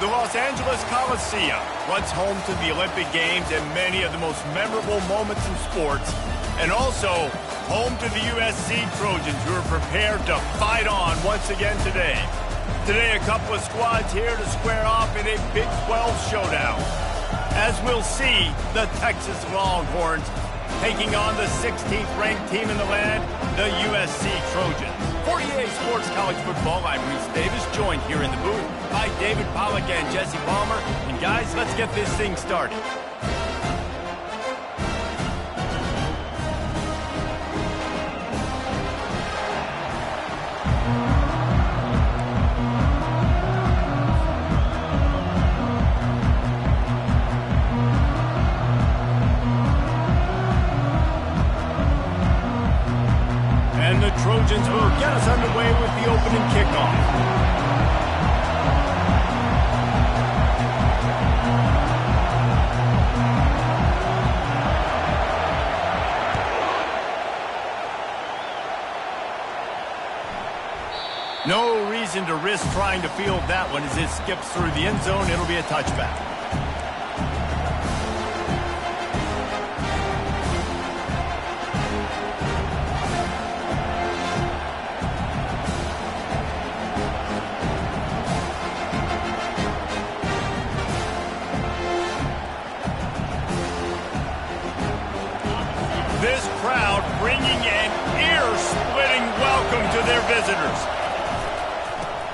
The Los Angeles Coliseum, once home to the Olympic Games and many of the most memorable moments in sports, and also home to the USC Trojans, who are prepared to fight on once again today. Today, a couple of squads here to square off in a Big 12 showdown. As we'll see, the Texas Longhorns taking on the 16th ranked team in the land, the USC Trojans. For EA Sports College Football, I'm Reese Davis, joined here in the booth by David Pollack and Jesse Palmer. And guys, let's get this thing started. And the Trojans will get us underway with the opening kickoff. No reason to risk trying to field that one as it skips through the end zone. It'll be a touchback. This crowd bringing an ear-splitting welcome to their visitors.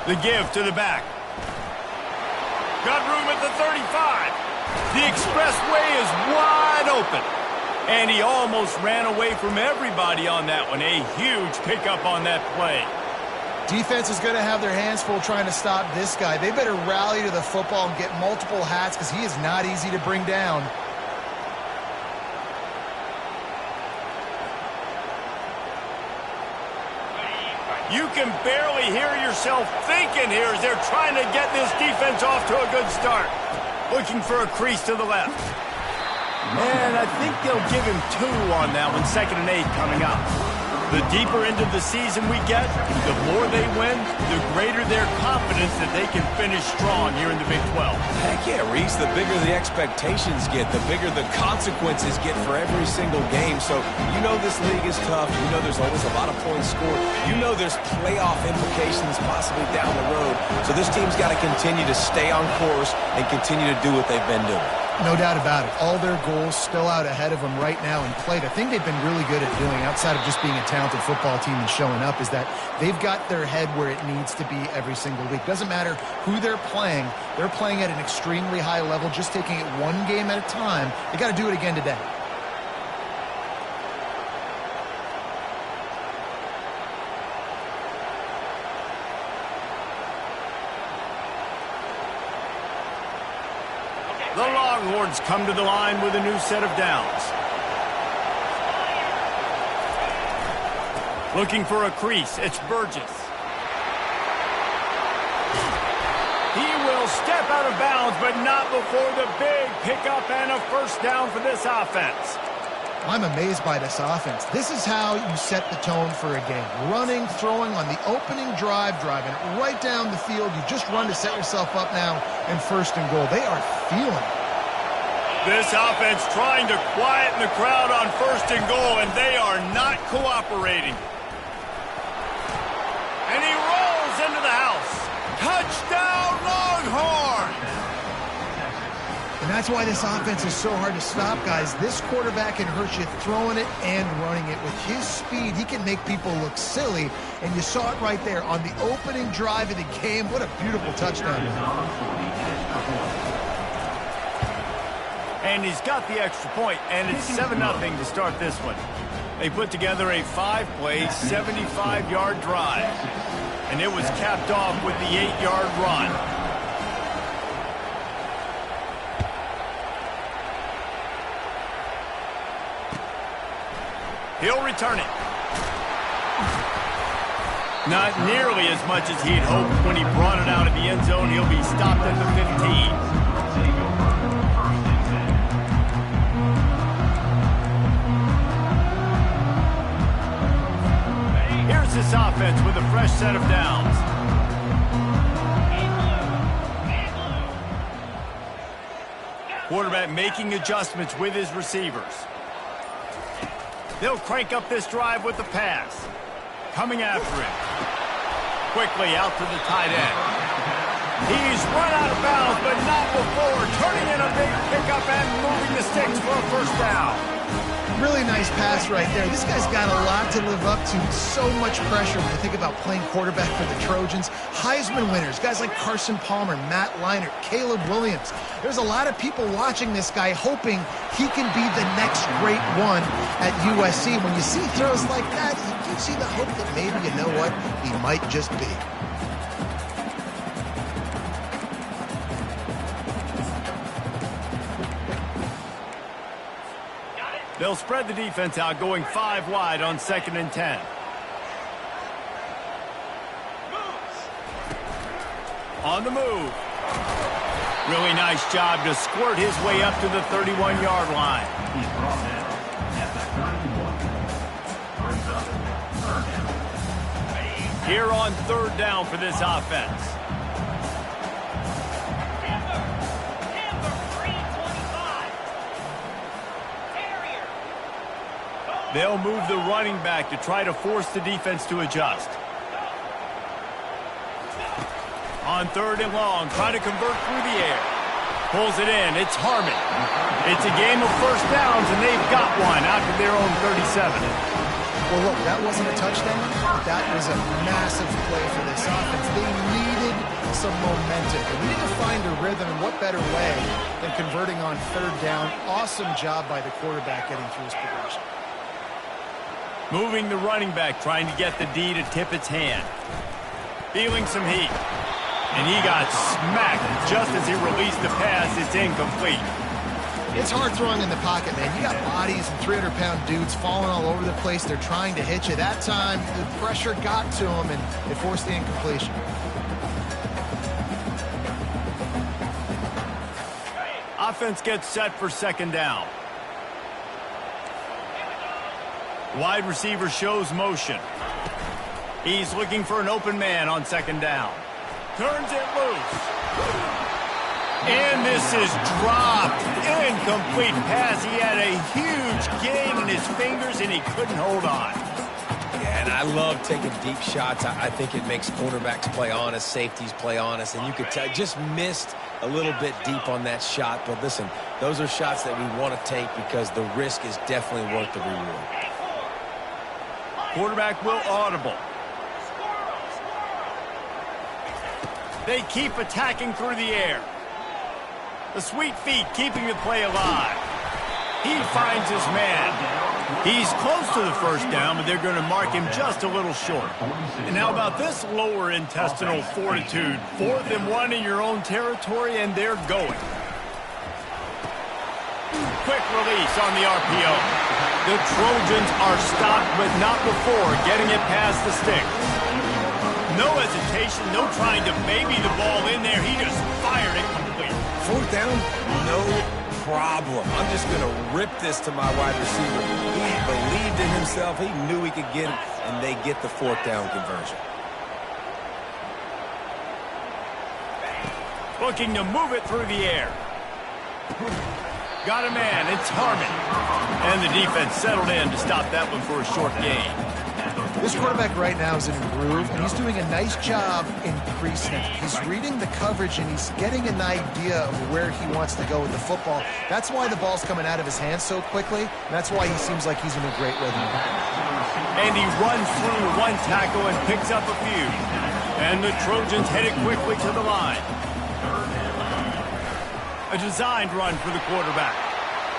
The give to the back. Got room at the 35. The expressway is wide open. And he almost ran away from everybody on that one. A huge pickup on that play. Defense is going to have their hands full trying to stop this guy. They better rally to the football and get multiple hats because he is not easy to bring down. You can barely hear yourself thinking here as they're trying to get this defense off to a good start. Looking for a crease to the left. And I think they'll give him 2 on that one. 2nd and 8 coming up. The deeper into the season we get, the more they win, the greater their confidence that they can finish strong here in the Big 12. Heck yeah, Reese. The bigger the expectations get, the bigger the consequences get for every single game. So you know this league is tough. You know there's always a lot of points scored. You know there's playoff implications possibly down the road. So this team's got to continue to stay on course and continue to do what they've been doing. No doubt about it. All their goals still out ahead of them right now in play. The thing they've been really good at doing, outside of just being a talented football team and showing up, is that they've got their head where it needs to be every single week. Doesn't matter who they're playing at an extremely high level, just taking it one game at a time. They got to do it again today. The Longhorns come to the line with a new set of downs. Looking for a crease, it's Burgess. He will step out of bounds, but not before the big pickup and a first down for this offense. I'm amazed by this offense. This is how you set the tone for a game. Running, throwing on the opening drive, driving right down the field. You just run to set yourself up now and 1st and goal. They are feeling it. This offense trying to quieten the crowd on 1st and goal, and they are not cooperating. And he rolls into the house. Touchdown, Longhorns! And that's why this offense is so hard to stop, guys. This quarterback can hurt you throwing it and running it. With his speed, he can make people look silly. And you saw it right there on the opening drive of the game. What a beautiful touchdown. And he's got the extra point, and it's 7-0 to start this one. They put together a 5-play, 75-yard drive. And it was capped off with the 8-yard run. He'll return it. Not nearly as much as he'd hoped when he brought it out of the end zone. He'll be stopped at the 15. Here's this offense with a fresh set of downs. Quarterback making adjustments with his receivers. They'll crank up this drive with the pass. Coming after it. Quickly out to the tight end. He's run out of bounds, but not before. Turning in a big pickup and moving the sticks for a first down. Really nice pass right there. This guy's got a lot to live up to. So much pressure when you think about playing quarterback for the Trojans. Heisman winners, guys like Carson Palmer, Matt Leinart, Caleb Williams. There's a lot of people watching this guy hoping he can be the next great one at USC. When you see throws like that, you see the hope that maybe, you know what, he might just be. They'll spread the defense out, going 5 wide on 2nd and 10. On the move. Really nice job to squirt his way up to the 31-yard line. Here on 3rd down for this offense. They'll move the running back to try to force the defense to adjust. On 3rd and long, trying to convert through the air. Pulls it in. It's Harmon. It's a game of first downs, and they've got one out to their own 37. Well, look, that wasn't a touchdown. That was a massive play for this offense. They needed some momentum. They needed to find a rhythm, and what better way than converting on 3rd down. Awesome job by the quarterback getting through his progression. Moving the running back, trying to get the D to tip its hand. Feeling some heat. And he got smacked just as he released the pass. It's incomplete. It's hard throwing in the pocket, man. You got bodies and 300-pound dudes falling all over the place. They're trying to hit you. That time, the pressure got to him, and it forced the incompletion. Offense gets set for 2nd down. Wide receiver shows motion. He's looking for an open man on 2nd down. Turns it loose. And this is dropped. Incomplete pass. He had a huge gain in his fingers, and he couldn't hold on. Yeah, and I love taking deep shots. I think it makes cornerbacks play honest, safeties play honest, and you could tell just missed a little bit deep on that shot. But listen, those are shots that we want to take because the risk is definitely worth the reward. Quarterback will audible. They keep attacking through the air. The sweet feet keeping the play alive. He finds his man. He's close to the first down, but they're going to mark him just a little short. And how about this lower intestinal fortitude? 4th and 1 in your own territory, and they're going. Quick release on the RPO. The Trojans are stopped, but not before getting it past the sticks. No hesitation, no trying to baby the ball in there. He just fired it complete. 4th down, no problem. I'm just going to rip this to my wide receiver. He believed in himself. He knew he could get it, and they get the 4th down conversion. Looking to move it through the air. Got a man. It's Harmon. And the defense settled in to stop that one for a short gain. This quarterback right now is in a groove, and he's doing a nice job in pre-snap. He's reading the coverage, and he's getting an idea of where he wants to go with the football. That's why the ball's coming out of his hands so quickly, and that's why he seems like he's in a great rhythm. And he runs through one tackle and picks up a few. And the Trojans headed quickly to the line. A designed run for the quarterback.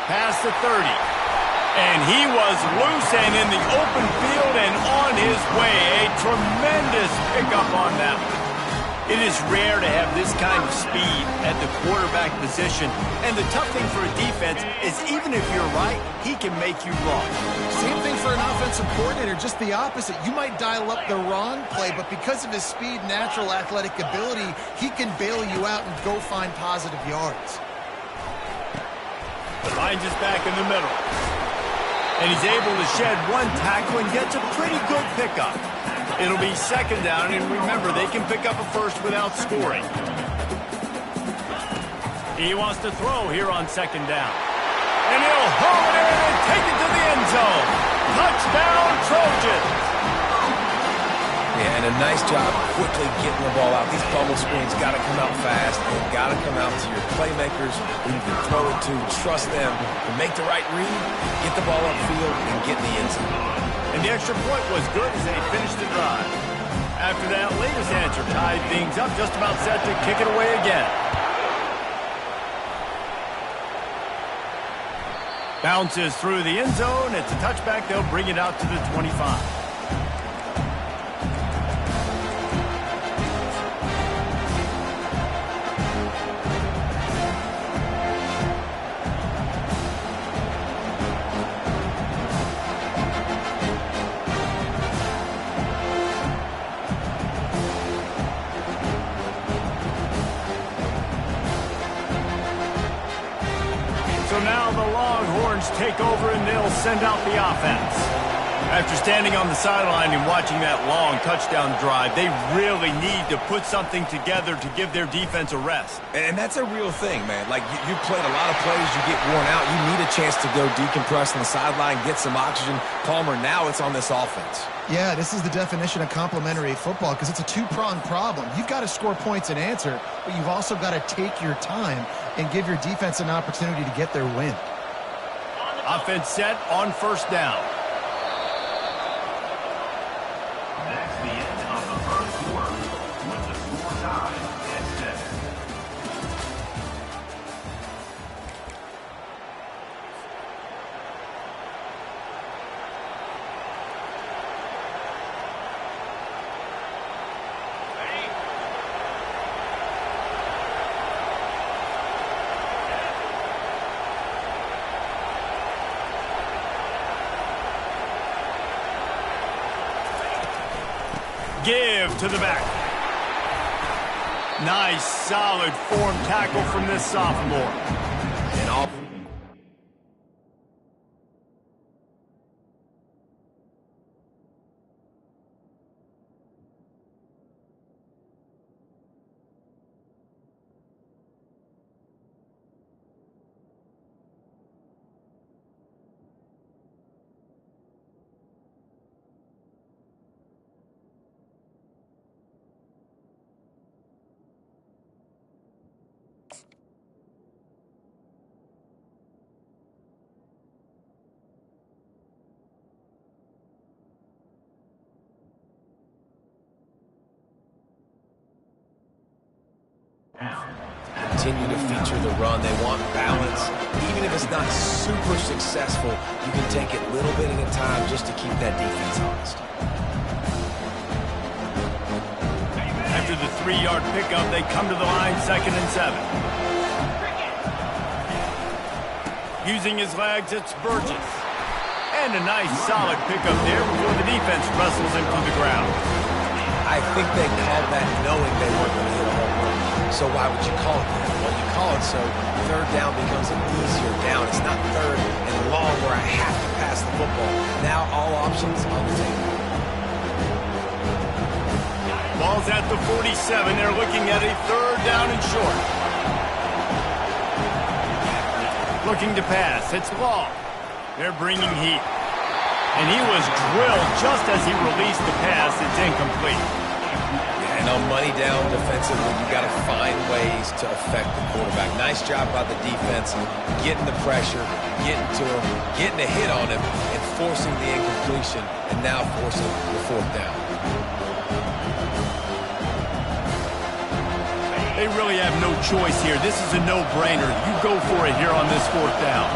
Past the 30. And he was loose and in the open field and on his way. A tremendous pickup on that one. It is rare to have this kind of speed at the quarterback position. And the tough thing for a defense is even if you're right, he can make you wrong. Same thing for an offensive coordinator, just the opposite. You might dial up the wrong play, but because of his speed, natural athletic ability, he can bail you out and go find positive yards. Finds his back in the middle. And he's able to shed one tackle and gets a pretty good pickup. It'll be 2nd down, and remember, they can pick up a first without scoring. He wants to throw here on second down. And he'll haul it in and take it to the end zone. Touchdown, Trojans. Yeah, and a nice job quickly getting the ball out. These bubble screens got to come out fast, and got to come out to your playmakers who you can throw it to. Trust them to make the right read, get the ball upfield, and get in the end zone. And the extra point was good as they finished the drive. After that latest answer tied things up, just about set to kick it away again. Bounces through the end zone. It's a touchback. They'll bring it out to the 25. So now the Longhorns take over and they'll send out the offense. After standing on the sideline and watching that long touchdown drive, they really need to put something together to give their defense a rest. And that's a real thing, man. Like, you played a lot of plays, you get worn out, you need a chance to go decompress on the sideline, get some oxygen. Palmer, now it's on this offense. Yeah, this is the definition of complementary football because it's a two-pronged problem. You've got to score points and answer, but you've also got to take your time and give your defense an opportunity to get their win. Offense set on first down. That's the end of the first quarter with the score tied at 7. Give to the back. Nice, solid form tackle from this sophomore. And all. Continue to feature the run. They want balance. Even if it's not super successful, you can take it a little bit at a time just to keep that defense honest. After the 3-yard pickup, they come to the line, 2nd and 7. Using his legs, it's Burgess. And a nice solid pickup there before the defense wrestles him to the ground. I think they called that knowing they weren't going to hit a home run. So why would you call it that? Well, you call it so third down becomes an easier down. It's not third and long where I have to pass the football. Now all options on the table. Ball's at the 47. They're looking at a 3rd down and short. Looking to pass. It's Law. They're bringing heat. And he was drilled just as he released the pass. It's incomplete. Yeah, and on money down defensively, you got to find ways to affect the quarterback. Nice job by the defense, getting the pressure, getting to him, getting a hit on him, and forcing the incompletion, and now forcing the 4th down. They really have no choice here. This is a no-brainer. You go for it here on this 4th down.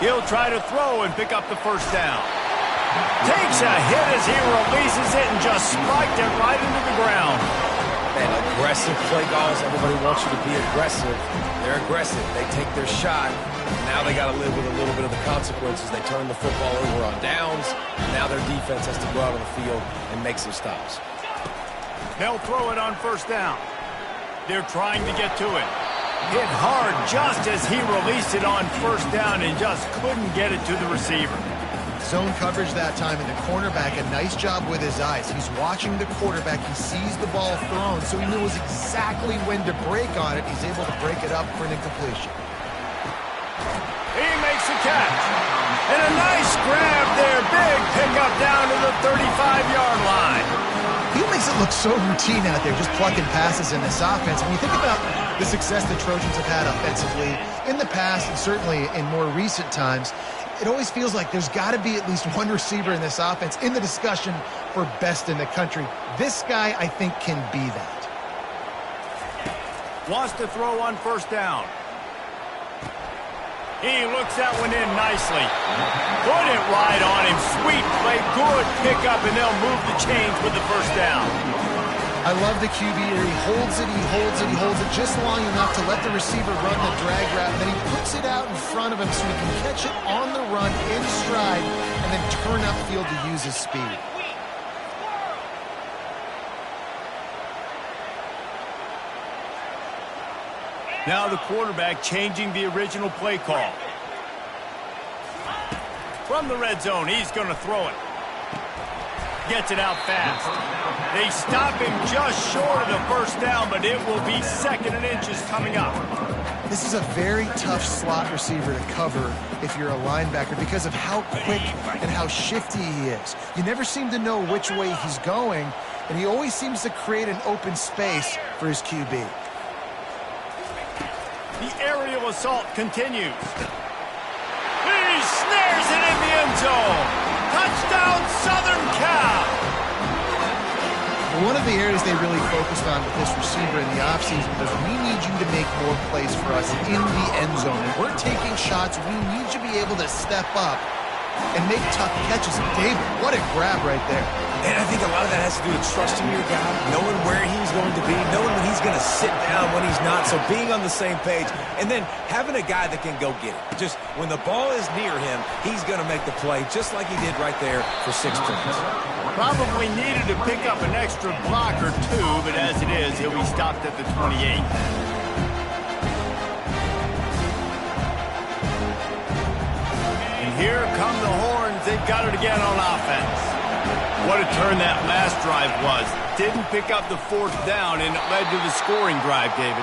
He'll try to throw and pick up the 1st down. Takes a hit as he releases it and just spiked it right into the ground. Man, aggressive play calls. Everybody wants you to be aggressive. They're aggressive. They take their shot. Now they got to live with a little bit of the consequences. They turn the football over on downs. Now their defense has to go out on the field and make some stops. They'll throw it on 1st down. They're trying to get to it. Hit hard just as he released it on 1st down and just couldn't get it to the receiver. Zone coverage that time, and the cornerback, a nice job with his eyes. He's watching the quarterback. He sees the ball thrown, so he knows exactly when to break on it. He's able to break it up for an incompletion. He makes a catch. And a nice grab there. Big pickup down to the 35-yard line. He makes it look so routine out there, just plucking passes in this offense. When you think about the success the Trojans have had offensively in the past, and certainly in more recent times, it always feels like there's got to be at least one receiver in this offense in the discussion for best in the country. This guy, I think, can be that. Wants to throw on first down. He looks that one in nicely. Put it right on him. Sweet play. Good pickup, and they'll move the chains with the first down. I love the QB here. He holds it, he holds it, he holds it just long enough to let the receiver run the drag route, and then he puts it out in front of him so he can catch it on the run in stride and then turn upfield to use his speed. Now the quarterback changing the original play call. From the red zone, he's going to throw it. Gets it out fast. They stop him just short of the first down, but it will be 2nd and inches coming up. This is a very tough slot receiver to cover if you're a linebacker because of how quick and how shifty he is. You never seem to know which way he's going, and he always seems to create an open space for his QB. The aerial assault continues. He snares it in the end zone. Touchdown, Southern Cal. One of the areas they really focused on with this receiver in the offseason was we need you to make more plays for us in the end zone. If we're taking shots, we need you to be able to step up and make tough catches. David, what a grab right there. And I think a lot of that has to do with trusting your guy, knowing where he's going to be, knowing when he's going to sit down, when he's not. So being on the same page, and then having a guy that can go get it. Just when the ball is near him, he's going to make the play, just like he did right there for 6 points. Probably needed to pick up an extra block or two, but as it is, he'll be stopped at the 28. And here come the horns. They've got it again on offense. What a turn that last drive was. Didn't pick up the 4th down, and it led to the scoring drive, David.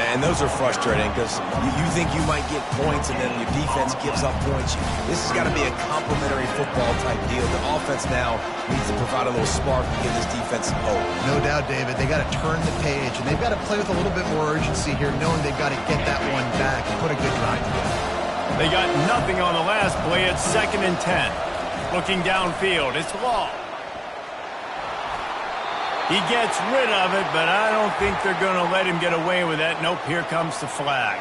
And those are frustrating because you think you might get points, and then your defense gives up points. This has got to be a complementary football-type deal. The offense now needs to provide a little spark and give this defense hope. No doubt, David. They got to turn the page, and they've got to play with a little bit more urgency here, knowing they've got to get that one back and put a good drive together. They got nothing on the last play. It's 2nd and 10. Looking downfield, it's Law. He gets rid of it, but I don't think they're going to let him get away with that. Nope, here comes the flag.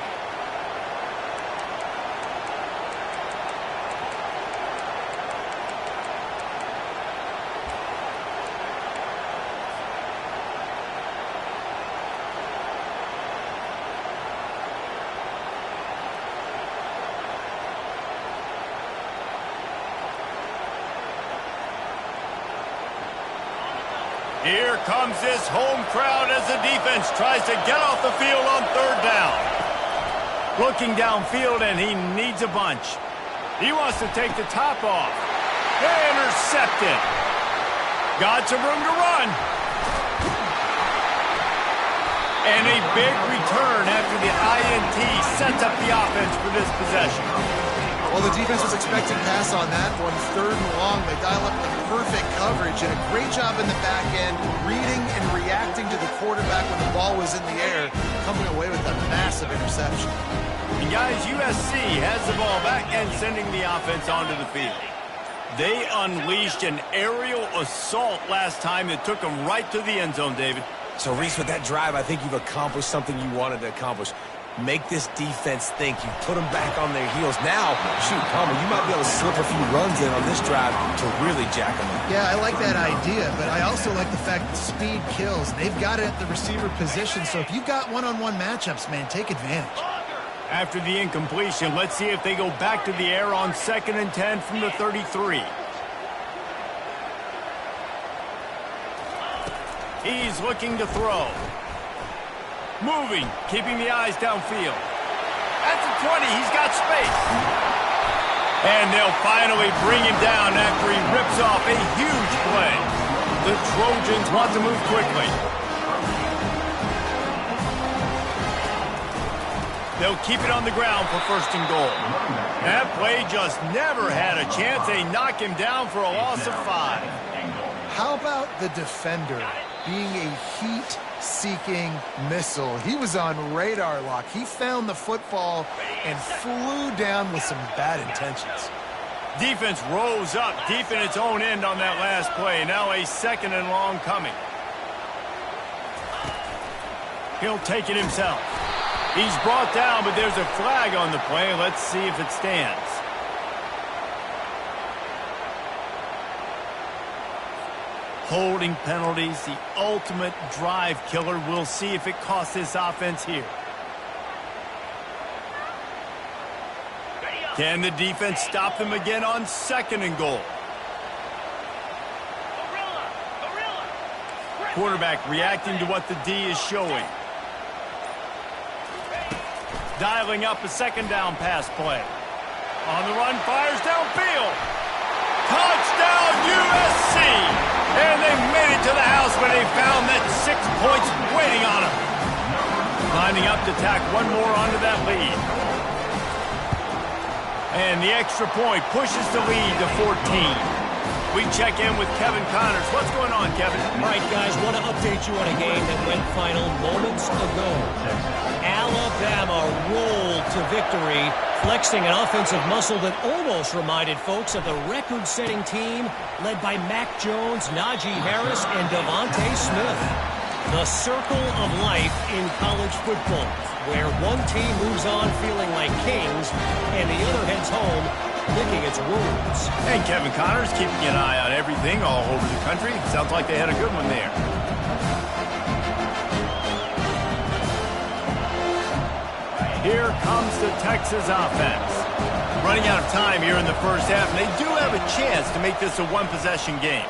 Here comes this home crowd as the defense tries to get off the field on 3rd down. Looking downfield, and he needs a bunch. He wants to take the top off. Intercepted. Got some room to run. And a big return after the INT sets up the offense for this possession. Well, the defense was expecting pass on that one. 3rd and long. They dial up the perfect coverage and a great job in the back end, reading and reacting to the quarterback when the ball was in the air, coming away with a massive interception. And guys, USC has the ball back and sending the offense onto the field. They unleashed an aerial assault last time that took them right to the end zone, David. So, Reese, with that drive, I think you've accomplished something you wanted to accomplish. Make this defense think. You put them back on their heels. Now, shoot, Palmer, you might be able to slip a few runs in on this drive to really jack them up. Yeah, I like that idea, but I also like the fact that speed kills. They've got it at the receiver position, so if you've got one-on-one matchups, man, take advantage. After the incompletion, let's see if they go back to the air on 2nd and 10 from the 33. He's looking to throw. Moving, keeping the eyes downfield. At the 20, he's got space. And they'll finally bring him down after he rips off a huge play. The Trojans want to move quickly. They'll keep it on the ground for 1st and goal. That play just never had a chance. They knock him down for a loss of 5. How about the defender being a heat-seeking missile? He was on radar lock. He found the football and flew down with some bad intentions. Defense rose up deep in its own end on that last play. Now a 2nd and long coming. He'll take it himself. He's brought down, but there's a flag on the play. Let's see if it stands. Holding penalties, the ultimate drive killer. We'll see if it costs this offense here. Can the defense stop them again on 2nd and goal? Quarterback reacting to what the D is showing. Dialing up a 2nd down pass play. On the run, fires downfield. Touchdown, USC! And they made it to the house when they found that 6 points waiting on them. Lining up to tack one more onto that lead. And the extra point pushes the lead to 14. We check in with Kevin Connors. What's going on, Kevin? All right, guys, want to update you on a game that went final moments ago. Alabama rolled to victory, flexing an offensive muscle that almost reminded folks of the record-setting team led by Mac Jones, Najee Harris, and Devontae Smith. The circle of life in college football, where one team moves on feeling like kings and the other heads home licking its wounds. And Kevin Connors keeping an eye on everything all over the country. Sounds like they had a good one there. Here comes the Texas offense. Running out of time here in the first half, and they do have a chance to make this a one-possession game.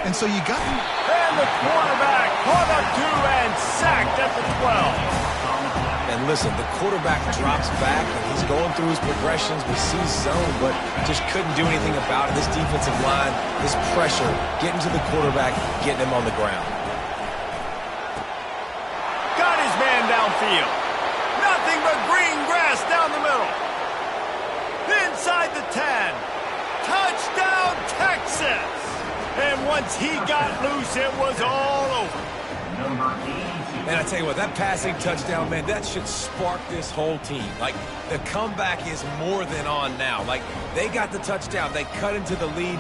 And so you got... And the quarterback caught up to and sacked at the 12. And listen, the quarterback drops back, and he's going through his progressions. We see zone, but just couldn't do anything about it. This defensive line, this pressure, getting to the quarterback, getting him on the ground. Got his man downfield. Nothing but green grass down the middle. Inside the 10. Touchdown, Texas. And once he got loose, it was all over. And I tell you what, that passing touchdown, man, that should spark this whole team. Like, the comeback is more than on now. Like, they got the touchdown. They cut into the lead.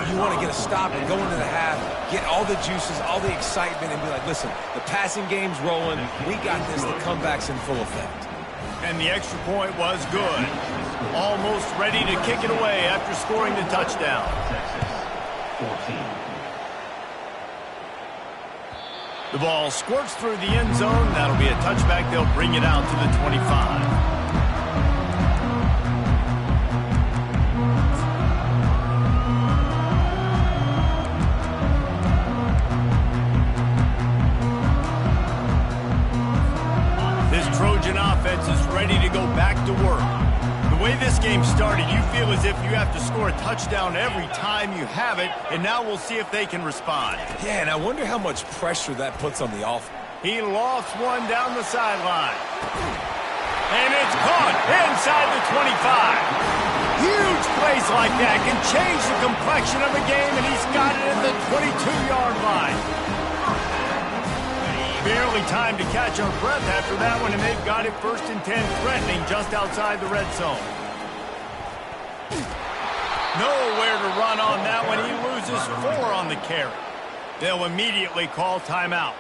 You want to get a stop and go into the half, get all the juices, all the excitement, and be like, listen, the passing game's rolling. We got this. The comeback's in full effect. And the extra point was good. Almost ready to kick it away after scoring the touchdown. 14. The ball squirts through the end zone. That'll be a touchback. They'll bring it out to the 25. This Trojan offense is ready to go back to work. The way this game started, you feel as if you have to score a touchdown every time you have it, and now we'll see if they can respond. Yeah, and I wonder how much pressure that puts on the offense. He lofts one down the sideline. And it's caught inside the 25. Huge plays like that can change the complexion of a game, and he's got it at the 22-yard line. Barely time to catch our breath after that one, and they've got it 1st and 10, threatening just outside the red zone. Nowhere to run on that one. He loses 4 on the carry. They'll immediately call timeout.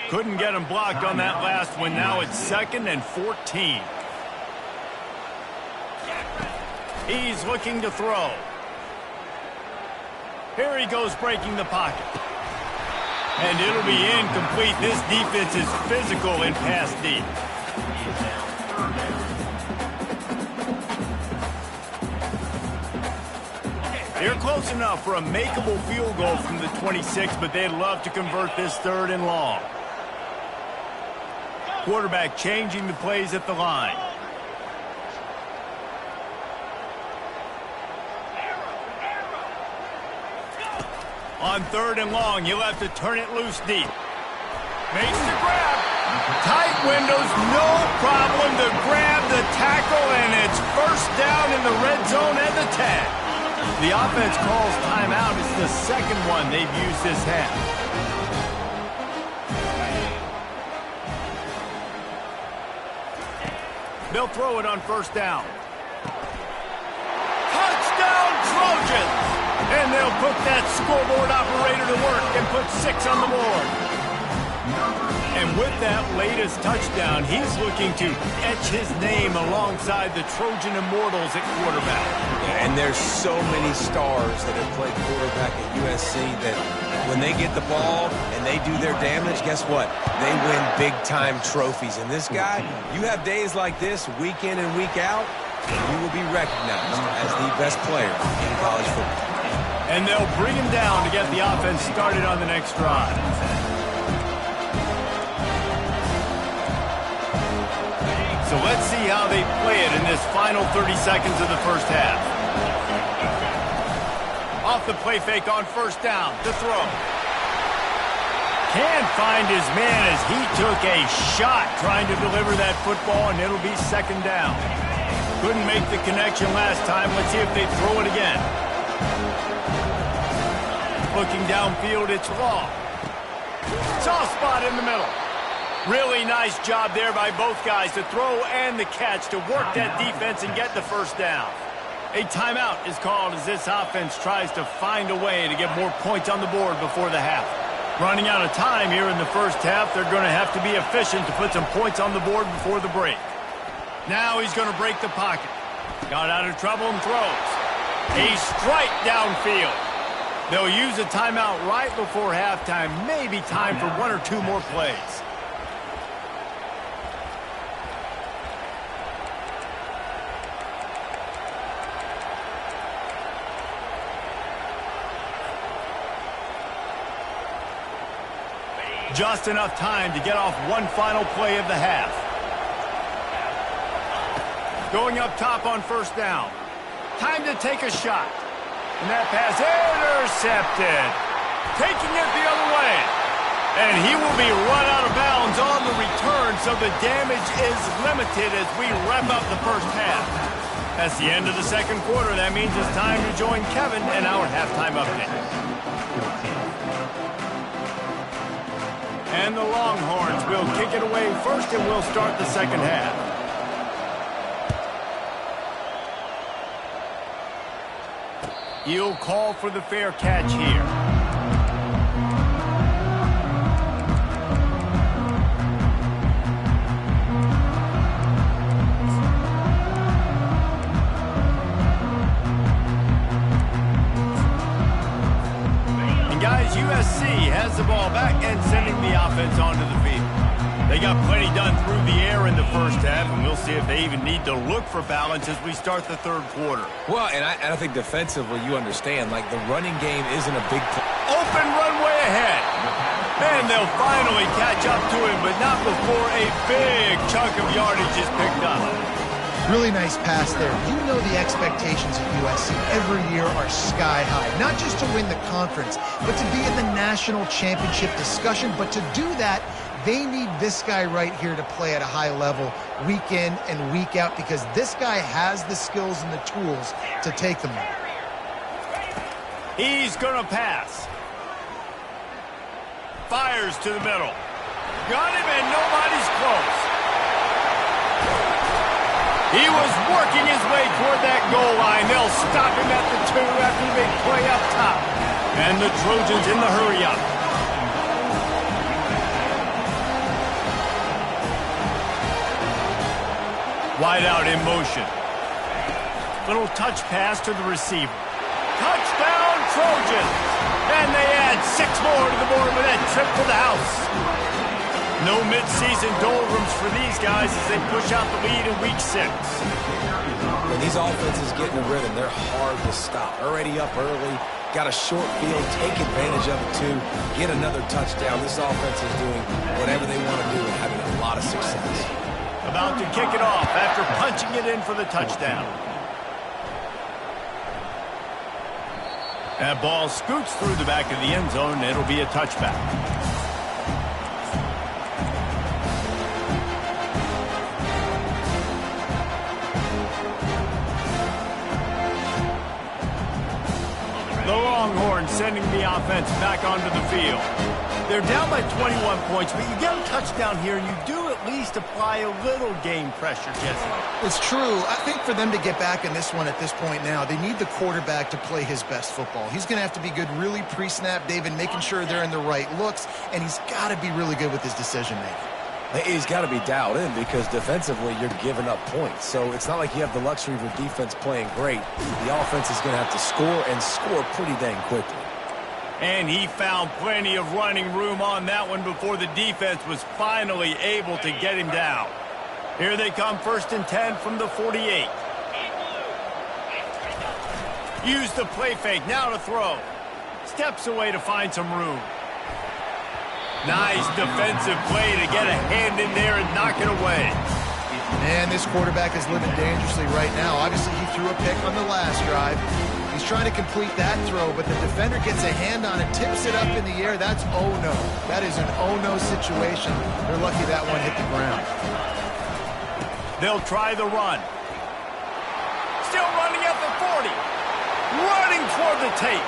Couldn't get him blocked on that last one. Now it's 2nd and 14. He's looking to throw. Here he goes, breaking the pocket. And it'll be incomplete. This defense is physical in pass deep. They're close enough for a makeable field goal from the 26, but they'd love to convert this 3rd and long. Quarterback changing the plays at the line. On 3rd and long, he'll have to turn it loose deep. Makes the grab. Tight windows, no problem to grab the tackle, and it's first down in the red zone and the 10. The offense calls timeout. It's the second one they've used this half. They'll throw it on 1st down. Touchdown Trojans! And they'll put that scoreboard operator to work and put 6 on the board. And with that latest touchdown, he's looking to etch his name alongside the Trojan Immortals at quarterback. Yeah, and there's so many stars that have played quarterback at USC that when they get the ball and they do their damage, guess what? They win big-time trophies. And this guy, you have days like this, week in and week out, you will be recognized as the best player in college football. And they'll bring him down to get the offense started on the next drive. So let's see how they play it in this final 30 seconds of the first half. Off the play fake on 1st down to throw. Can't find his man as he took a shot trying to deliver that football, and it'll be 2nd down. Couldn't make the connection last time. Let's see if they throw it again. Looking downfield, it's long. Soft spot in the middle. Really nice job there by both guys to throw and the catch to work that defense and get the 1st down. A timeout is called as this offense tries to find a way to get more points on the board before the half. Running out of time here in the first half, they're going to have to be efficient to put some points on the board before the break. Now he's going to break the pocket. Got out of trouble and throws. A strike downfield. They'll use a timeout right before halftime. Maybe time for 1 or 2 more plays. Just enough time to get off one final play of the half. Going up top on 1st down. Time to take a shot. And that pass intercepted. Taking it the other way. And he will be run out of bounds on the return, so the damage is limited as we wrap up the first half. That's the end of the second quarter. That means it's time to join Kevin in our halftime update. And the Longhorns will kick it away first, and we'll start the second half. He'll call for the fair catch here. Guys, USC has the ball back and sending the offense onto the field. They got plenty done through the air in the first half, and we'll see if they even need to look for balance as we start the third quarter. Well, and I think defensively, you understand, like the running game isn't a big open runway ahead. And they'll finally catch up to him, but not before a big chunk of yardage is picked up. Really nice pass there. You know the expectations at USC every year are sky high. Not just to win the conference, but to be in the national championship discussion. But to do that, they need this guy right here to play at a high level week in and week out, because this guy has the skills and the tools to take them there. He's going to pass. Fires to the middle. Got him, and nobody's close. He was working his way toward that goal line. They'll stop him at the 2 after the big play up top. And the Trojans in the hurry-up. Wide out in motion. Little touch pass to the receiver. Touchdown, Trojans! And they add 6 more to the board with that trip to the house. No mid-season doldrums for these guys as they push out the lead in week 6. When these offenses get in a rhythm, they're hard to stop. Already up early, got a short field, take advantage of it too, get another touchdown. This offense is doing whatever they want to do and having a lot of success. About to kick it off after punching it in for the touchdown. That ball scoots through the back of the end zone, and it'll be a touchback. The Longhorns sending the offense back onto the field. They're down by 21 points, but you get a touchdown here, and you do at least apply a little game pressure, Jesse. It's true. I think for them to get back in this one at this point now, they need the quarterback to play his best football. He's going to have to be good really pre-snap, David, making sure they're in the right looks, and he's got to be really good with his decision-making. He's got to be dialed in because defensively you're giving up points. So it's not like you have the luxury of your defense playing great. The offense is going to have to score and score pretty dang quickly. And he found plenty of running room on that one before the defense was finally able to get him down. Here they come, 1st and 10 from the 48. Use the play fake, now to throw. Steps away to find some room. Nice defensive play to get a hand in there and knock it away. Man, this quarterback is living dangerously right now. Obviously, he threw a pick on the last drive. He's trying to complete that throw, but the defender gets a hand on it, tips it up in the air. That's oh-no. That is an oh-no situation. They're lucky that one hit the ground. They'll try the run. Still running at the 40. Running toward the tape.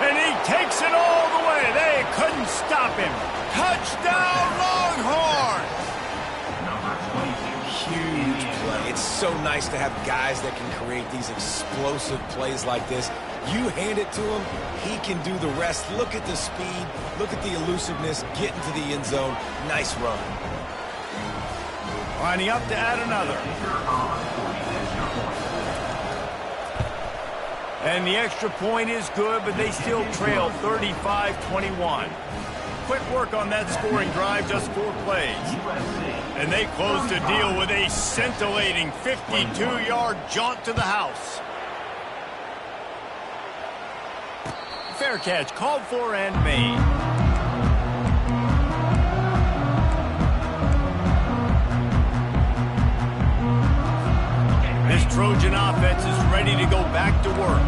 And he takes it all the way. They couldn't stop him. Touchdown, Longhorns! Huge play. It's so nice to have guys that can create these explosive plays like this. You hand it to him, he can do the rest. Look at the speed. Look at the elusiveness. Get into the end zone. Nice run. Lining up to add another. And the extra point is good, but they still trail 35-21. Quick work on that scoring drive, just 4 plays. And they close the deal with a scintillating 52-yard jaunt to the house. Fair catch, called for and made. This Trojan offense is ready to go back to work.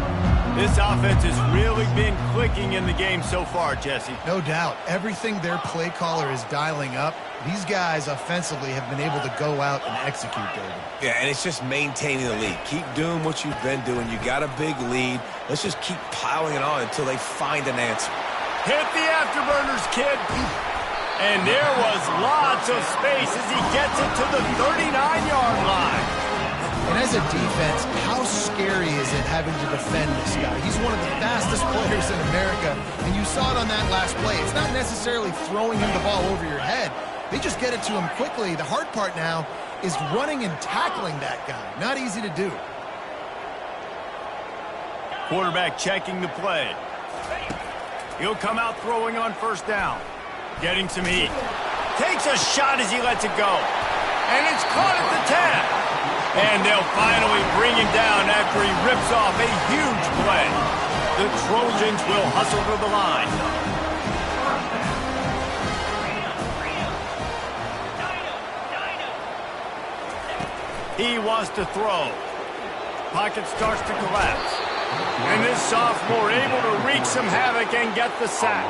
This offense has really been clicking in the game so far, Jesse. No doubt. Everything their play caller is dialing up, these guys offensively have been able to go out and execute, David. Yeah, and it's just maintaining the lead. Keep doing what you've been doing. You got a big lead. Let's just keep piling it on until they find an answer. Hit the afterburners, kid. And there was lots of space as he gets it to the 39-yard line. And as a defense, how scary is it having to defend this guy? He's one of the fastest players in America, and you saw it on that last play. It's not necessarily throwing him the ball over your head. They just get it to him quickly. The hard part now is running and tackling that guy. Not easy to do. Quarterback checking the play. He'll come out throwing on 1st down. Getting some heat. Takes a shot as he lets it go. And it's caught at the 10. And they'll finally bring him down after he rips off a huge play. The Trojans will hustle to the line. He wants to throw. Pocket starts to collapse. And this sophomore able to wreak some havoc and get the sack.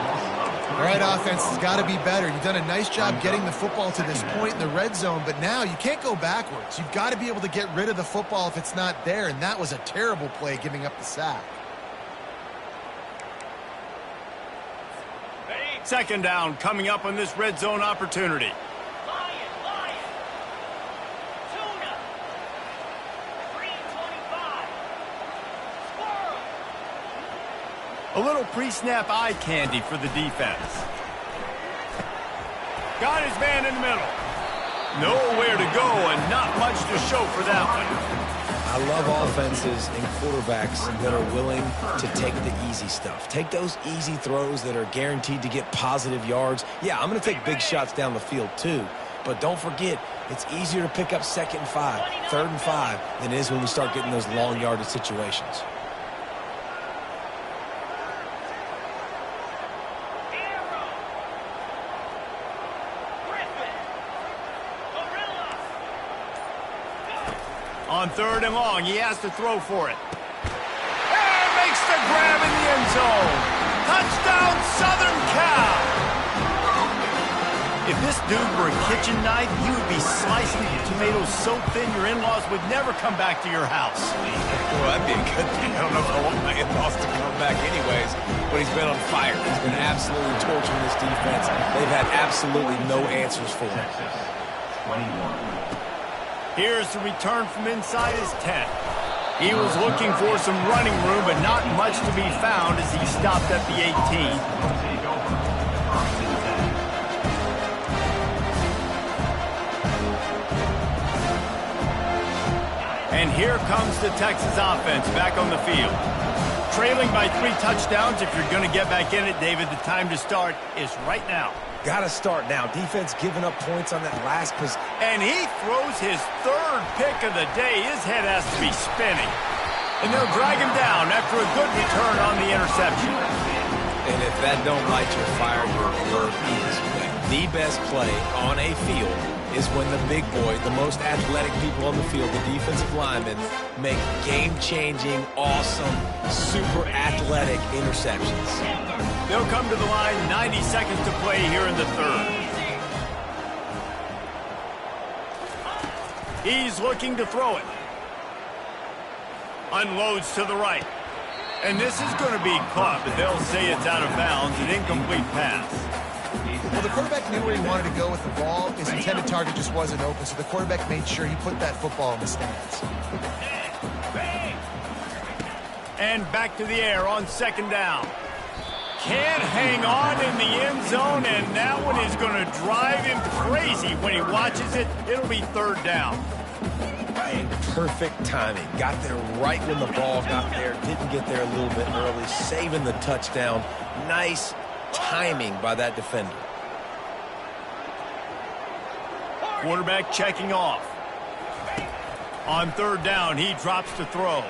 All right, offense has got to be better. You've done a nice job getting the football to this point in the red zone, but now you can't go backwards. You've got to be able to get rid of the football if it's not there, and that was a terrible play, giving up the sack. 2nd down coming up on this red zone opportunity. A little pre-snap eye candy for the defense. Got his man in the middle. Nowhere to go and not much to show for that one. I love offenses and quarterbacks that are willing to take the easy stuff. Take those easy throws that are guaranteed to get positive yards. Yeah, I'm going to take big shots down the field too. But don't forget, it's easier to pick up 2nd and 5, 3rd and 5 than it is when we start getting those long yardage situations. On 3rd and long, he has to throw for it. And makes a grab in the end zone. Touchdown, Southern Cal. If this dude were a kitchen knife, you would be slicing tomatoes so thin your in-laws would never come back to your house. Well, that'd be a good thing. I don't know if I want my in-laws to come back anyways, but he's been on fire. He's been absolutely torching this defense. They've had absolutely no answers for him. Here's the return from inside his 10. He was looking for some running room, but not much to be found as he stopped at the 18. And here comes the Texas offense back on the field. Trailing by 3 touchdowns. If you're going to get back in it, David, the time to start is right now. Got to start now. Defense giving up points on that last possession. And he throws his 3rd pick of the day. His head has to be spinning. And they'll drag him down after a good return on the interception. And if that don't light your fire, your work is wet. The best play on a field is when the big boy, the most athletic people on the field, the defensive linemen, make game-changing, awesome, super athletic interceptions. They'll come to the line, 90 seconds to play here in the 3rd. He's looking to throw it. Unloads to the right. And this is going to be caught, but they'll say it's out of bounds, an incomplete pass. Well, the quarterback knew where he wanted to go with the ball. His intended target just wasn't open, so the quarterback made sure he put that football in the stands. And back to the air on 2nd down. Can't hang on in the end zone, and that one is going to drive him crazy when he watches it. It'll be 3rd down. And perfect timing. Got there right when the ball got there. Didn't get there a little bit early. Saving the touchdown. Nice timing by that defender. Quarterback checking off. On 3rd down, he drops to throw.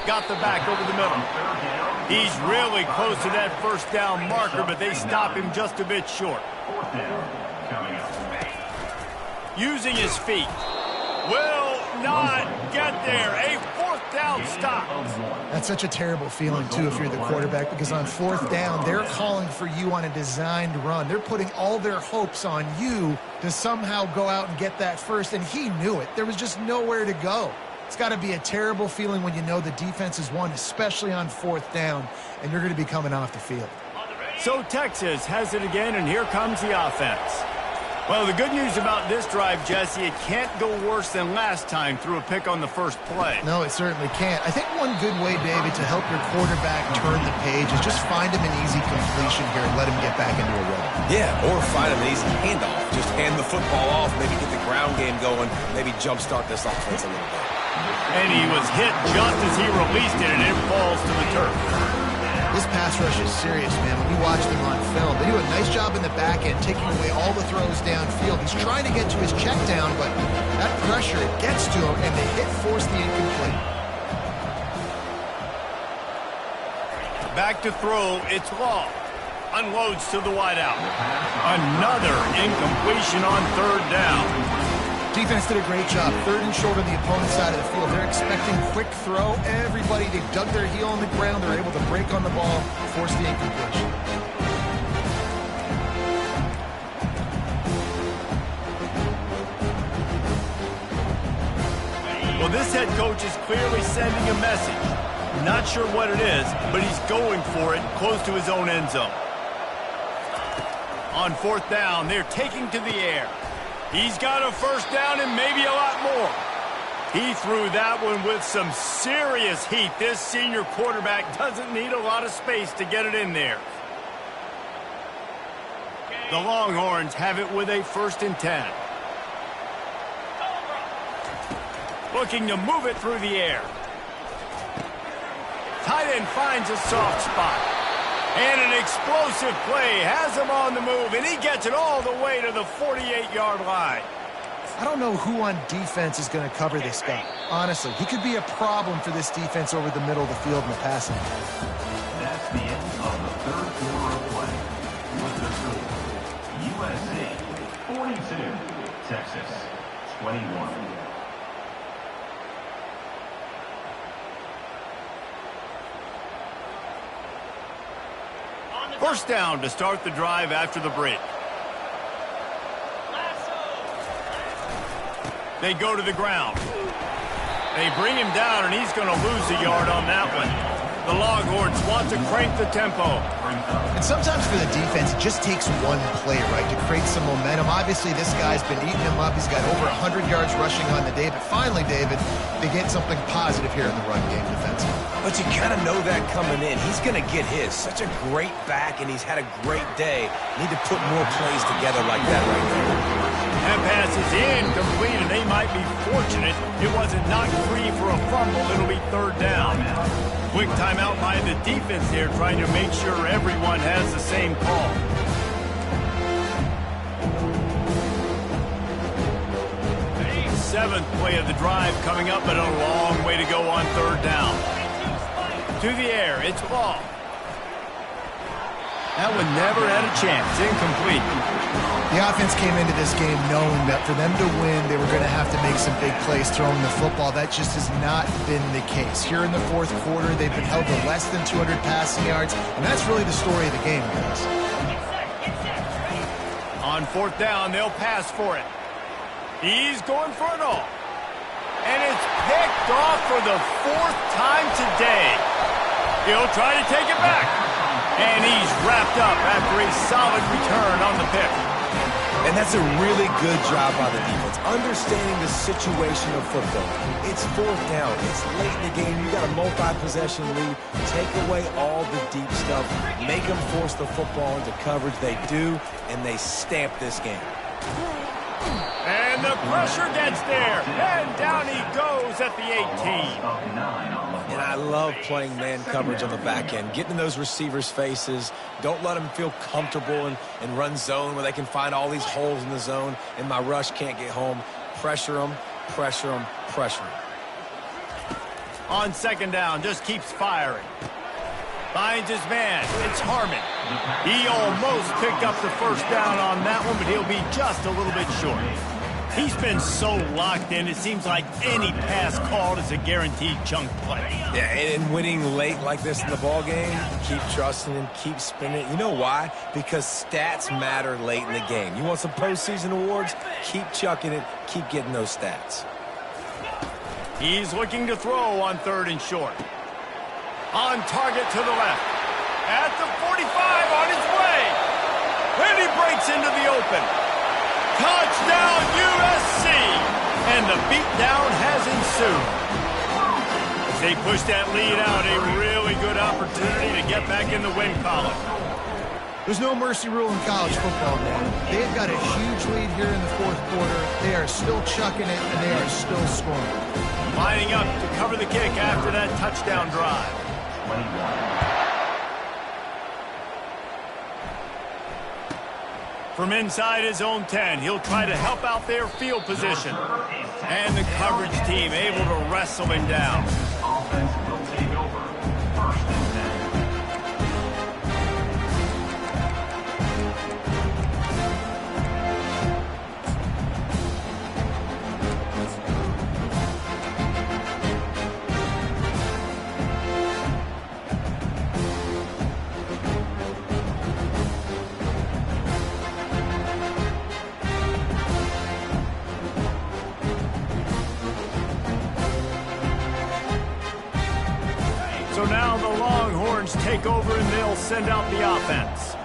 Got the back over the middle. He's really close to that 1st down marker, but they stop him just a bit short. Using his feet. Will not get there. A 4th down stop. That's such a terrible feeling, too, if you're the quarterback, because on 4th down, they're calling for you on a designed run. They're putting all their hopes on you to somehow go out and get that first, and he knew it. There was just nowhere to go. It's got to be a terrible feeling when you know the defense has won, especially on 4th down, and you're going to be coming off the field. So Texas has it again, and here comes the offense. Well, the good news about this drive, Jesse, it can't go worse than last time through a pick on the 1st play. No, it certainly can't. I think one good way, David, to help your quarterback turn the page is just find him an easy completion here and let him get back into a rhythm. Yeah, or find him an easy handoff. Just hand the football off, maybe get the ground game going, maybe jumpstart this offense a little bit. And he was hit just as he released it, and it falls to the turf. This pass rush is serious, man. When you watch them on film, they do a nice job in the back end, taking away all the throws downfield. He's trying to get to his check down, but that pressure, it gets to him, and the hit forced the incomplete. Back to throw, it's Law. Unloads to the wideout. Another incompletion on 3rd down. Defense did a great job. 3rd and short on the opponent's side of the field. They're expecting quick throw. Everybody, they dug their heel on the ground. They're able to break on the ball, force the incompletion. Well, this head coach is clearly sending a message. Not sure what it is, but he's going for it close to his own end zone. On 4th down, they're taking to the air. He's got a 1st down and maybe a lot more. He threw that one with some serious heat. This senior quarterback doesn't need a lot of space to get it in there. The Longhorns have it with a 1st and 10. Looking to move it through the air. Tight end finds a soft spot. And an explosive play has him on the move, and he gets it all the way to the 48-yard line. I don't know who on defense is going to cover this guy. Honestly, he could be a problem for this defense over the middle of the field in the passing game. That's the end of the 3rd quarter of play. With the score, USC 42, Texas 21. First down to start the drive after the break. They go to the ground. They bring him down, and he's going to lose a yard on that one. The Longhorns want to crank the tempo. And sometimes for the defense, it just takes one play, right, to create some momentum. Obviously, this guy's been eating him up. He's got over 100 yards rushing on the day. But finally, David, they get something positive here in the run game defensively. But you kind of know that coming in. He's going to get his. Such a great back, and he's had a great day. Need to put more plays together like that right there. That pass is incomplete, and they might be fortunate it wasn't knocked free for a fumble. It'll be third down. Quick timeout by the defense there, trying to make sure everyone has the same call. Seventh play of the drive coming up, but a long way to go on third down. To the air, it's ball. That one never had a chance. Incomplete. The offense came into this game knowing that for them to win, they were going to have to make some big plays throwing the football. That just has not been the case. Here in the fourth quarter, they've been held to less than 200 passing yards, and that's really the story of the game, guys. On fourth down, they'll pass for it. He's going for it all. And it's picked off for the fourth time today. He'll try to take it back. And he's wrapped up after a solid return on the pick. And that's a really good job by the defense, understanding the situation of football. It's fourth down. It's late in the game. You got a multi-possession lead. Take away all the deep stuff. Make them force the football into coverage. They do, and they stamp this game. And the pressure gets there. And down he goes at the 18. And I love playing man coverage on the back end, getting in those receivers' faces. Don't let them feel comfortable and run zone where they can find all these holes in the zone, and my rush can't get home. Pressure them, pressure them, pressure them. On second down, just keeps firing. Finds his man. It's Harmon. He almost picked up the first down on that one, but he'll be just a little bit short. He's been so locked in, it seems like any pass called is a guaranteed chunk play. Yeah, and winning late like this in the ball game, keep trusting him, keep spinning it. You know why? Because stats matter late in the game. You want some postseason awards? Keep chucking it, keep getting those stats. He's looking to throw on third and short. On target to the left. At the 45, on his way. And he breaks into the open. Touchdown, USC! And the beatdown has ensued. As they push that lead out, a really good opportunity to get back in the win column. There's no mercy rule in college football now. They've got a huge lead here in the fourth quarter. They are still chucking it, and they are still scoring. Lining up to cover the kick after that touchdown drive. 21. From inside his own 10, he'll try to help out their field position. And the coverage team able to wrestle him down. Offense will take over. First and 10. So now the Longhorns take over and they'll send out the offense.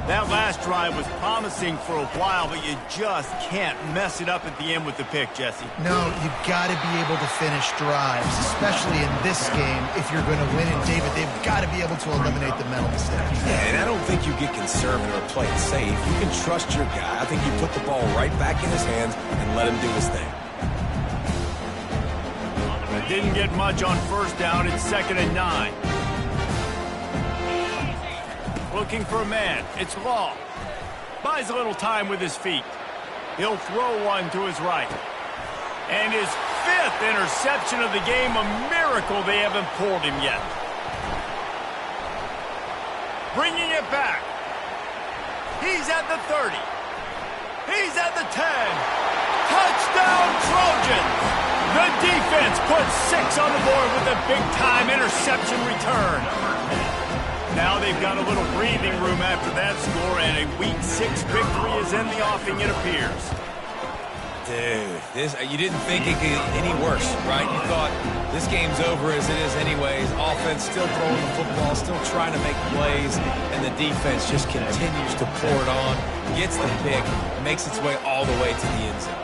That last drive was promising for a while, but you just can't mess it up at the end with the pick, Jesse. No, you've got to be able to finish drives, especially in this game if you're going to win. And, David, they've got to be able to eliminate the mental mistakes. Yeah, and I don't think you get conservative or play it safe. You can trust your guy. I think you put the ball right back in his hands and let him do his thing. Didn't get much on first down. It's 2nd and 9. Looking for a man. It's Law. Buys a little time with his feet. He'll throw one to his right. And his 5th interception of the game. A miracle they haven't pulled him yet. Bringing it back. He's at the 30. He's at the 10. Touchdown, Trojans! The defense puts 6 on the board with a big-time interception return. Now they've got a little breathing room after that score, and a Week 6 victory is in the offing, it appears. Dude, you didn't think it could get any worse, right? You thought this game's over as it is anyways. Offense still throwing the football, still trying to make plays, and the defense just continues to pour it on, gets the pick, makes its way all the way to the end zone.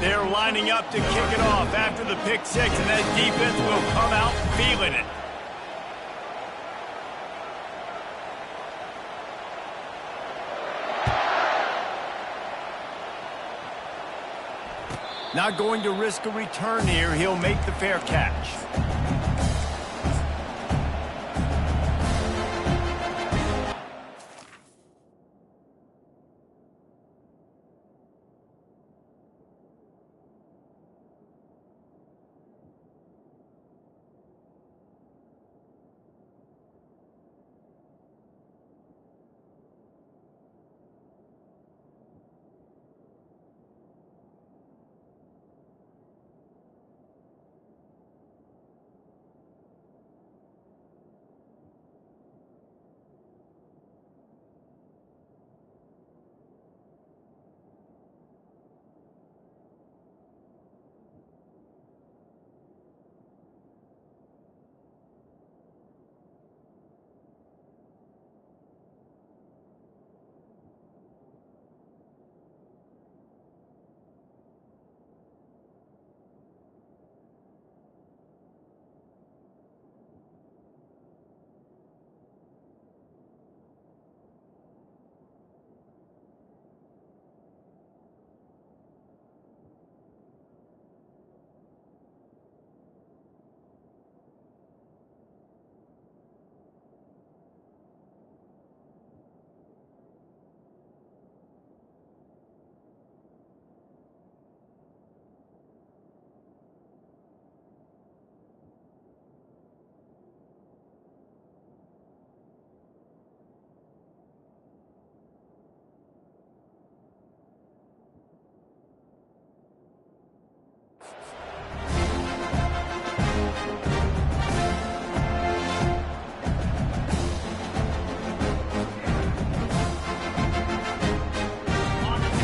They're lining up to kick it off after the pick six, and that defense will come out feeling it. Not going to risk a return here. He'll make the fair catch.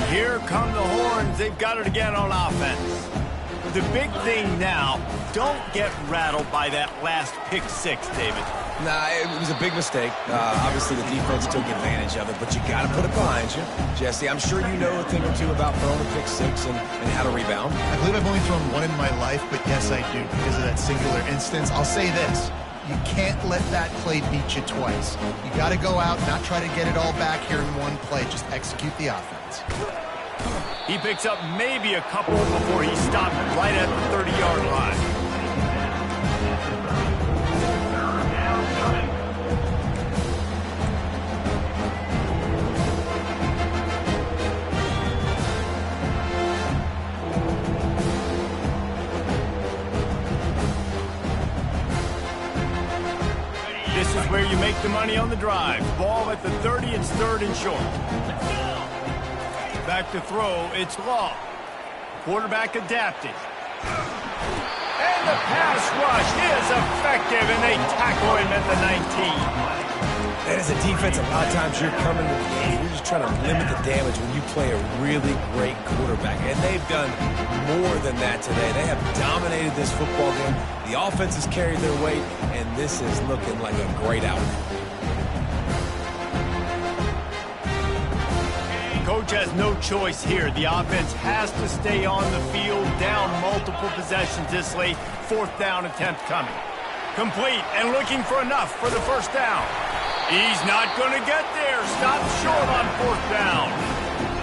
Here come the horns. They've got it again on offense. The big thing now, don't get rattled by that last pick six, David. Nah, it was a big mistake. Obviously, the defense took advantage of it, but you got to put it behind you. Jesse, I'm sure you know a thing or two about throwing a pick six and how to rebound. I believe I've only thrown one in my life, but yes, I do. Because of that singular instance, I'll say this. You can't let that play beat you twice. You got to go out, not try to get it all back here in one play. Just execute the offense. He picks up maybe a couple before he stopped right at the 30-yard line. This is where you make the money on the drive. Ball at the 30, it's third and short. Back to throw, it's Law. Quarterback adapted. And the pass rush is effective, and they tackle him at the 19. And as a defense, a lot of times you're coming to the game, you're just trying to limit the damage when you play a really great quarterback. And they've done more than that today. They have dominated this football game. The offense has carried their weight, and this is looking like a great outcome. Coach has no choice here. The offense has to stay on the field, down multiple possessions this late. Fourth down attempt coming. Complete and looking for enough for the first down. He's not going to get there. Stop short on fourth down.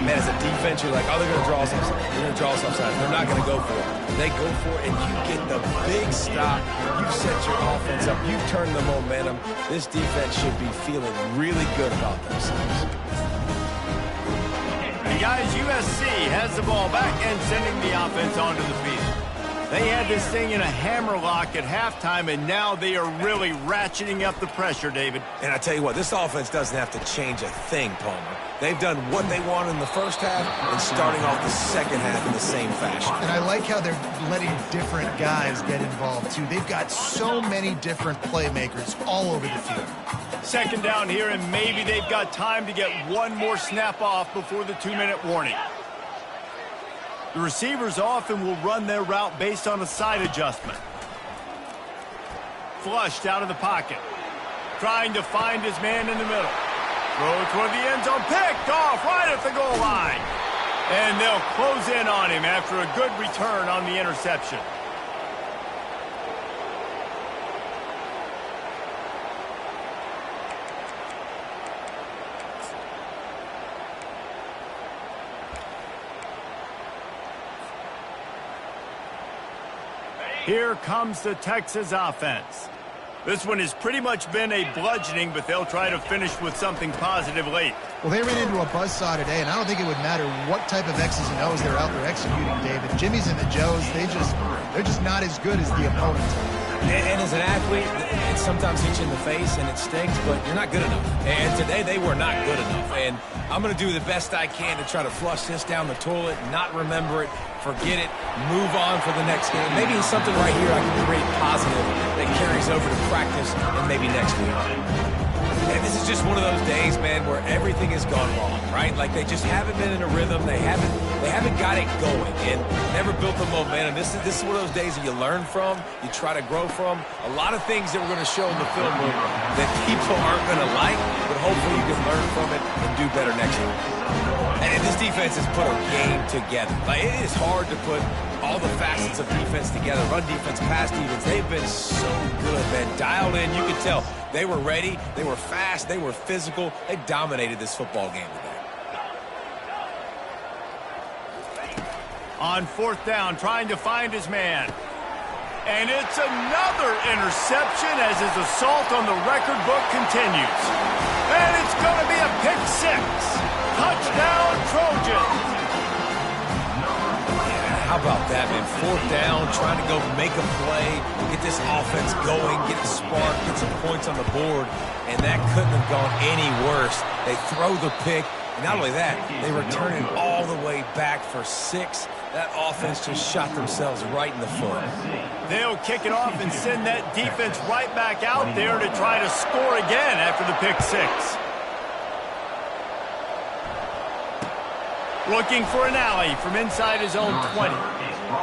Man, as a defense, you're like, oh, they're going to draw us offside. They're going to draw us offside. They're not going to go for it. They go for it, and you get the big stop. You've set your offense up. You've turned the momentum. This defense should be feeling really good about themselves. And guys, USC has the ball back and sending the offense onto the field. They had this thing in a hammerlock at halftime, and now they are really ratcheting up the pressure, David. And I tell you what, this offense doesn't have to change a thing, Palmer. They've done what they wanted in the first half and starting off the second half in the same fashion. And I like how they're letting different guys get involved, too. They've got so many different playmakers all over the field. Second down here, and maybe they've got time to get one more snap off before the 2-minute warning. The receivers often will run their route based on a side adjustment. Flushed out of the pocket. Trying to find his man in the middle. Throw toward the end zone. Picked off right at the goal line. And they'll close in on him after a good return on the interception. Here comes the Texas offense. This one has pretty much been a bludgeoning, but they'll try to finish with something positive late. Well, they ran into a buzzsaw today, and I don't think it would matter what type of X's and O's they're out there executing, David. Jimmy's and the Joes, they're just not as good as the opponent. And as an athlete, it sometimes hits you in the face and it stinks, but you're not good enough. And today they were not good enough. And I'm going to do the best I can to try to flush this down the toilet, not remember it, forget it, move on for the next game. Maybe something right here I can create positive that carries over to practice and maybe next week. And this is just one of those days, man, where everything has gone wrong, right? Like they just haven't been in a rhythm. They haven't got it going and never built the momentum. This is one of those days that you learn from, you try to grow from. A lot of things that we're going to show in the film room that people aren't going to like, but hopefully you can learn from it and do better next year. And this defense has put a game together. Like, it is hard to put all the facets of defense together. Run defense, pass defense. They've been so good, man. Dialed in. You could tell they were ready. They were fast. They were physical. They dominated this football game today. On fourth down, trying to find his man. And it's another interception as his assault on the record book continues. And it's going to be a pick six. Touchdown, Trojans. How about that, man? Fourth down, trying to go make a play, get this offense going, get a spark, get some points on the board, and that couldn't have gone any worse. They throw the pick, and not only that, they return it all the way back for 6. That offense just shot themselves right in the foot. They'll kick it off and send that defense right back out there to try to score again after the pick six. Looking for an alley from inside his own 20.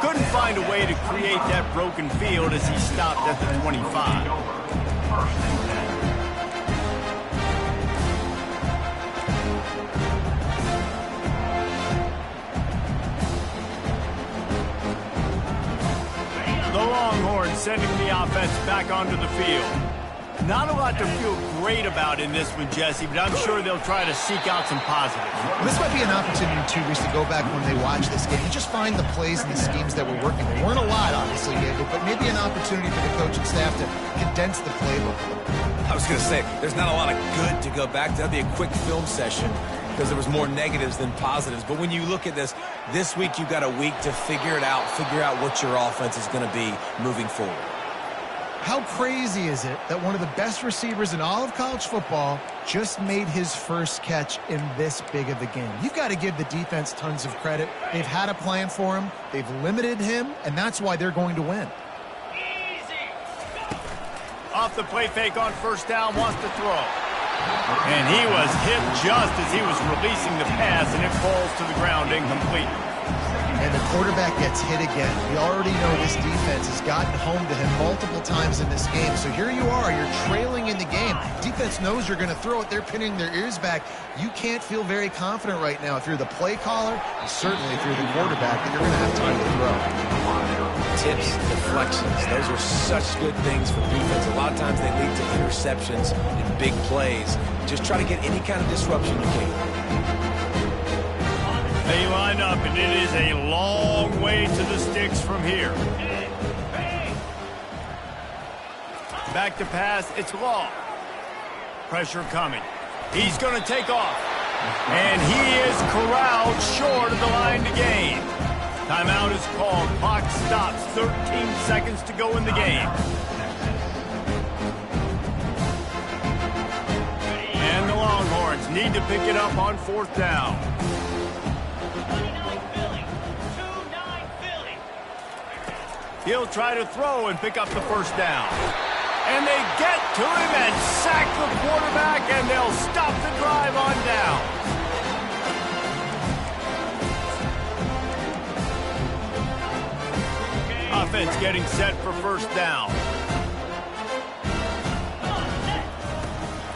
Couldn't find a way to create that broken field as he stopped at the 25. The Longhorns sending the offense back onto the field. Not a lot to feel great about in this one, Jesse, but I'm sure they'll try to seek out some positives. This might be an opportunity, too, Reese, to go back when they watch this game and just find the plays and the schemes that were working. There weren't a lot, obviously, David, but maybe an opportunity for the coaching staff to condense the playbook a little bit. I was going to say, there's not a lot of good to go back to. That'd be a quick film session because there was more negatives than positives. But when you look at this week you've got a week to figure it out, figure out what your offense is going to be moving forward. How crazy is it that one of the best receivers in all of college football just made his first catch in this big of a game? You've got to give the defense tons of credit. They've had a plan for him. They've limited him, and that's why they're going to win. Off the play fake on first down, wants to throw. And he was hit just as he was releasing the pass, and it falls to the ground incomplete. And the quarterback gets hit again. We already know this defense has gotten home to him multiple times in this game. So here you are, you're trailing in the game. Defense knows you're going to throw it. They're pinning their ears back. You can't feel very confident right now if you're the play caller, and certainly if you're the quarterback, that you're going to have time to throw. Tips, deflections, those are such good things for defense. A lot of times they lead to interceptions and big plays. Just try to get any kind of disruption you can. They line up, and it is a long way to the sticks from here. Back to pass, it's Law. Pressure coming. He's going to take off. And he is corralled short of the line to gain. Timeout is called. Clock stops. 13 seconds to go in the game. And the Longhorns need to pick it up on 4th down. 29 Philly. 2-9 Philly. He'll try to throw and pick up the first down. And they get to him and sack the quarterback, and they'll stop the drive on down. Offense getting set for first down.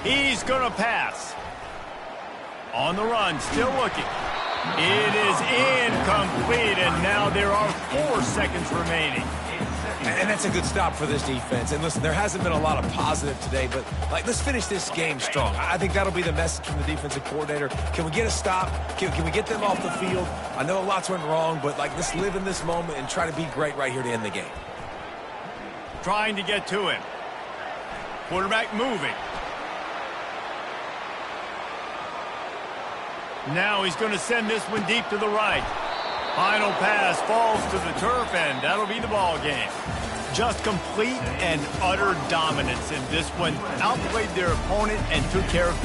He's going to pass. On the run, still looking. It is incomplete, and now there are 4 seconds remaining. And that's a good stop for this defense. And listen, there hasn't been a lot of positive today, but let's finish this game strong. I think that'll be the message from the defensive coordinator. Can we get a stop? Can we get them off the field? I know lots went wrong, but let's live in this moment and try to be great right here to end the game. Trying to get to him. Quarterback moving. Now he's going to send this one deep to the right. Final pass falls to the turf, and that'll be the ball game. Just complete and utter dominance in this one. Outplayed their opponent and took care of